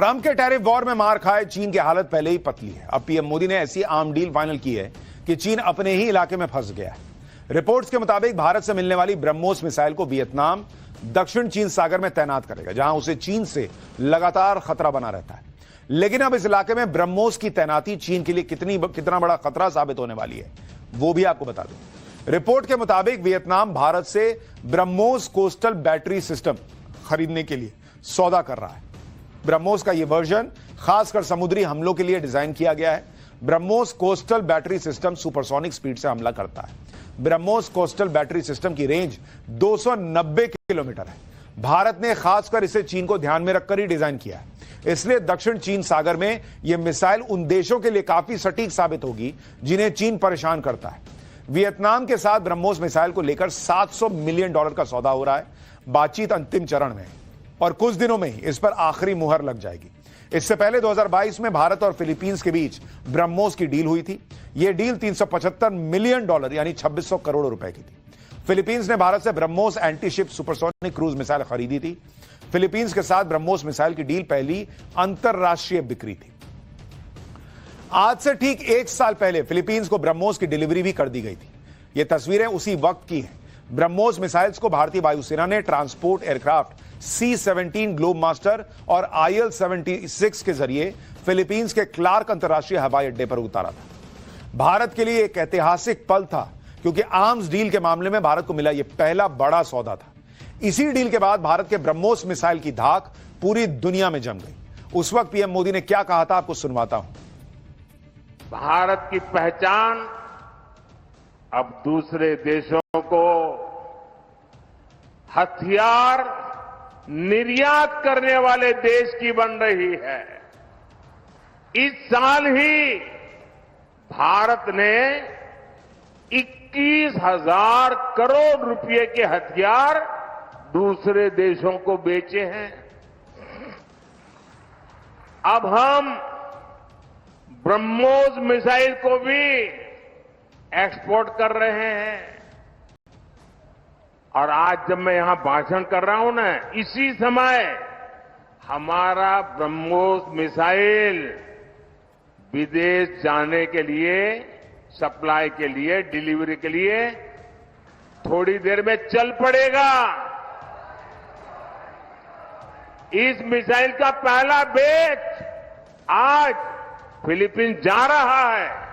Trump के tariff war में मार खाए चीन की हालत पहले ही पतली है। अब पीएम मोदी ने ऐसी आम डील फाइनल की है कि चीन अपने ही इलाके में फंस गया है। रिपोर्ट्स के मुताबिक भारत से मिलने वाली ब्रह्मोस मिसाइल को वियतनाम दक्षिण चीन सागर में तैनात करेगा, जहां उसे चीन से लगातार खतरा बना रहता है। लेकिन अब इस इलाके में ब्रह्मोस की तैनाती चीन के लिए कितना बड़ा खतरा साबित होने वाली है, वो भी आपको बता दूं। रिपोर्ट के मुताबिक वियतनाम भारत से ब्रह्मोस कोस्टल बैटरी सिस्टम खरीदने के लिए सौदा कर रहा है। ब्रह्मोस का यह वर्जन खासकर समुद्री हमलों के लिए डिजाइन किया गया है। BrahMos coastal battery system supersonic speed से हमला करता है। ब्रह्मोस कोस्टल बैटरी सिस्टम की रेंज 290 किलोमीटर है। भारत ने खासकर इसे चीन को ध्यान में रखकर ही डिजाइन किया है, इसलिए दक्षिण चीन सागर में यह मिसाइल उन देशों के लिए काफी सटीक साबित होगी जिन्हें चीन परेशान करता है। वियतनाम के साथ ब्रह्मोस मिसाइल को लेकर $700 मिलियन का सौदा हो रहा है। बातचीत अंतिम चरण में है और कुछ दिनों में ही इस पर आखिरी मुहर लग जाएगी। इससे पहले 2022 में भारत और फिलीपींस के बीच ब्रह्मोस की डील हुई थी। यह डील $375 मिलियन यानी 2600 करोड़ रुपए की थी। फिलीपींस ने भारत से BrahMos anti-ship supersonic cruise missile खरीदी थी। फिलीपींस के साथ ब्रह्मोस मिसाइल की डील पहली अंतरराष्ट्रीय बिक्री थी। आज से ठीक 1 साल पहले फिलीपींस को ब्रह्मोस की डिलीवरी भी कर दी गई थी। यह तस्वीरें उसी वक्त की हैं। ब्रह्मोस मिसाइल्स को भारतीय वायुसेना ने transport aircraft C-17 globe master और IL-76 के जरिए फिलीपींस के क्लार्क अंतर्राष्ट्रीय हवाई अड्डे पर उतारा था। भारत के लिए एक ऐतिहासिक पल था, क्योंकि आर्म्स डील के मामले में भारत को मिला यह पहला बड़ा सौदा था। इसी डील के बाद भारत के ब्रह्मोस मिसाइल की धाक पूरी दुनिया में जम गई। उस वक्त पीएम मोदी ने क्या कहा था, आपको सुनवाता हूं। भारत की पहचान अब दूसरे देशों को हथियार निर्यात करने वाले देश की बन रही है। इस साल ही भारत ने 21,000 करोड़ रुपए के हथियार दूसरे देशों को बेचे हैं। अब हम ब्रह्मोस मिसाइल को भी एक्सपोर्ट कर रहे हैं। और आज जब मैं यहां भाषण कर रहा हूं ना, इसी समय हमारा ब्रह्मोस मिसाइल विदेश जाने के लिए, सप्लाई के लिए, डिलीवरी के लिए थोड़ी देर में चल पड़ेगा। इस मिसाइल का पहला बैच आज फिलीपींस जा रहा है।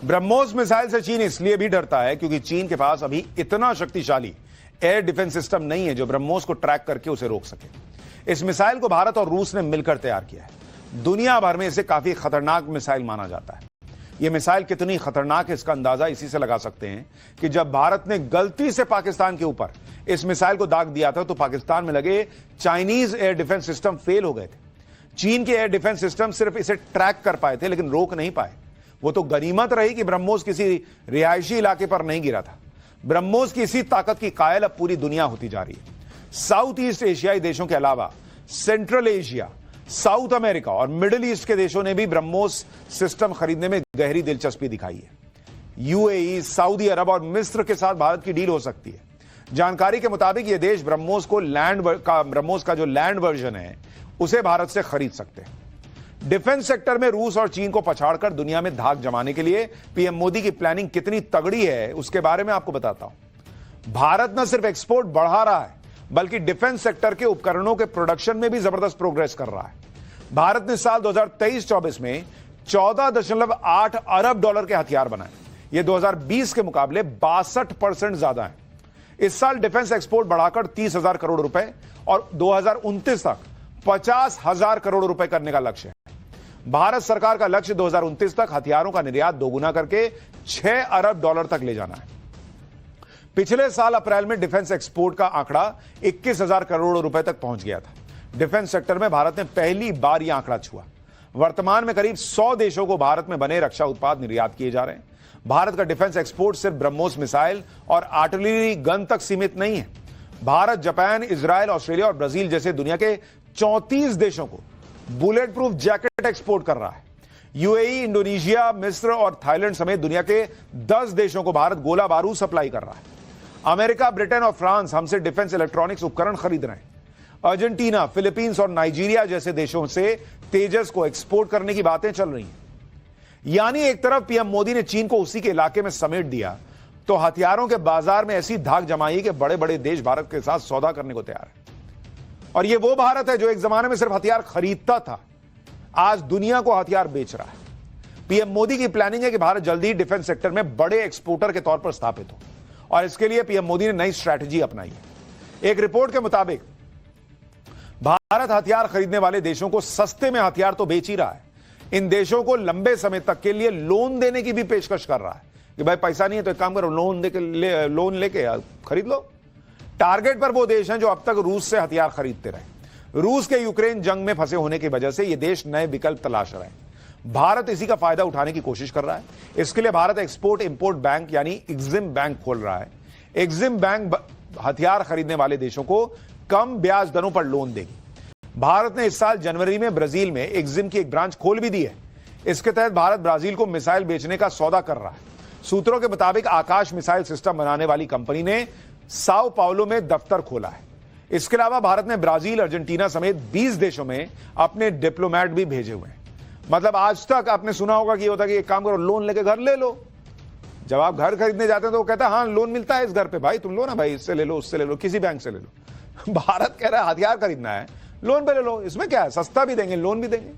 ब्रह्मोस मिसाइल से चीन इसलिए भी डरता है क्योंकि चीन के पास अभी इतना शक्तिशाली एयर डिफेंस सिस्टम नहीं है जो ब्रह्मोस को ट्रैक करके उसे रोक सके। इस मिसाइल को भारत और रूस ने मिलकर तैयार किया है। दुनिया भर में इसे काफी खतरनाक मिसाइल माना जाता है। यह मिसाइल कितनी खतरनाक है इसका अंदाजा इसी से लगा सकते हैं कि जब भारत ने गलती से पाकिस्तान के ऊपर इस मिसाइल को दाग दिया था तो पाकिस्तान में लगे Chinese air defence system fail हो गए थे। चीन के एयर डिफेंस सिस्टम सिर्फ इसे ट्रैक कर पाए थे, लेकिन रोक नहीं पाए। वो तो गनीमत रही कि ब्रह्मोस किसी रिहायशी इलाके पर नहीं गिरा था। ब्रह्मोस की इसी ताकत की कायल अब पूरी दुनिया होती जा रही है। साउथ ईस्ट एशियाई देशों के अलावा सेंट्रल एशिया, साउथ अमेरिका और मिडिल ईस्ट के देशों ने भी ब्रह्मोस सिस्टम खरीदने में गहरी दिलचस्पी दिखाई है। यूएई, सऊदी अरब और मिस्र के साथ भारत की डील हो सकती है। जानकारी के मुताबिक ये देश ब्रह्मोस का जो लैंड वर्जन है उसे भारत से खरीद सकते हैं। डिफेंस सेक्टर में रूस और चीन को पछाड़कर दुनिया में धाक जमाने के लिए पीएम मोदी की प्लानिंग कितनी तगड़ी है उसके बारे में आपको बताता हूं। भारत न सिर्फ एक्सपोर्ट बढ़ा रहा है बल्कि डिफेंस सेक्टर के उपकरणों के प्रोडक्शन में भी जबरदस्त प्रोग्रेस कर रहा है। भारत ने साल 2023-24 में $14.8 अरब के हथियार बनाए। यह 2020 के मुकाबले 62% ज्यादा है। इस साल डिफेंस एक्सपोर्ट बढ़ाकर 30,000 करोड़ रुपए और 2029 तक 50,000 करोड़ रुपए करने का लक्ष्य है। भारत सरकार का लक्ष्य 2029 तक हथियारों का निर्यात दोगुना करके $6 अरब तक ले जाना है। पिछले साल अप्रैल में डिफेंस एक्सपोर्ट का आंकड़ा 21,000 करोड़ रुपए तक पहुंच गया था। डिफेंस सेक्टर में भारत ने पहली बार यह आंकड़ा छुआ। वर्तमान में करीब 100 देशों को भारत में बने रक्षा उत्पाद निर्यात किए जा रहे हैं। भारत का डिफेंस एक्सपोर्ट सिर्फ ब्रह्मोस मिसाइल और आर्टिलरी गन तक सीमित नहीं है। भारत, जापान, इजराइल, ऑस्ट्रेलिया और ब्राजील जैसे दुनिया के 34 देशों को बुलेट प्रूफ जैकेट एक्सपोर्ट कर रहा है। यूएई, इंडोनेशिया, मिस्र और थाईलैंड समेत दुनिया के 10 देशों को भारत गोला बारूद सप्लाई कर रहा है। अमेरिका, ब्रिटेन और फ्रांस हमसे डिफेंस इलेक्ट्रॉनिक्स उपकरण खरीद रहे हैं। अर्जेंटीना, फिलीपींस और नाइजीरिया जैसे देशों से तेजस को एक्सपोर्ट करने की बातें चल रही हैं। यानी एक तरफ पीएम मोदी ने चीन को उसी के इलाके में समेट दिया, तो हथियारों के बाजार में ऐसी धाक जमाई कि बड़े बड़े देश भारत के साथ सौदा करने को तैयार है। और यह वो भारत है जो एक जमाने में सिर्फ हथियार खरीदता था, आज दुनिया को हथियार बेच रहा है। पीएम मोदी की प्लानिंग है कि भारत जल्दी ही डिफेंस सेक्टर में बड़े एक्सपोर्टर के तौर पर स्थापित हो, और इसके लिए पीएम मोदी ने नई स्ट्रैटेजी अपनाई है। एक रिपोर्ट के मुताबिक भारत हथियार खरीदने वाले देशों को सस्ते में हथियार तो बेच ही रहा है, इन देशों को लंबे समय तक के लिए लोन देने की भी पेशकश कर रहा है कि भाई पैसा नहीं है तो एक काम करो, लोन लेके खरीद लो। टारगेट पर वो देश हैं जो अब तक रूस से हथियार खरीदते रहे। रूस के यूक्रेन जंग में फंसे होने की वजह से ये देश नए विकल्प तलाश रहे हैं। भारत इसी का फायदा उठाने की कोशिश कर रहा है। इसके लिए भारत एक्सपोर्ट इंपोर्ट बैंक यानी एग्जिम बैंक खोल रहा है। एग्जिम बैंक हथियार खरीदने वाले देशों को कम ब्याज दरों पर लोन देगी। भारत ने इस साल जनवरी में ब्राजील में एग्जिम की एक ब्रांच खोल भी दी है। इसके तहत भारत ब्राजील को मिसाइल बेचने का सौदा कर रहा है। सूत्रों के मुताबिक आकाश मिसाइल सिस्टम बनाने वाली कंपनी ने साओ पाउलो में दफ्तर खोला है। इसके अलावा भारत ने ब्राजील, अर्जेंटीना समेत 20 देशों में अपने डिप्लोमेट भी भेजे हुए हैं। मतलब आज तक आपने सुना होगा कि होता कि एक काम करो, लोन लेके घर ले लो। जब आप घर खरीदने जाते हैं तो वो कहता है हाँ लोन मिलता है इस घर पे, भाई तुम लो ना भाई, इससे ले लो, उससे ले लो, किसी बैंक से ले लो। भारत कह रहा है हथियार खरीदना है, लोन पे ले लो, इसमें क्या है, सस्ता भी देंगे लोन भी देंगे।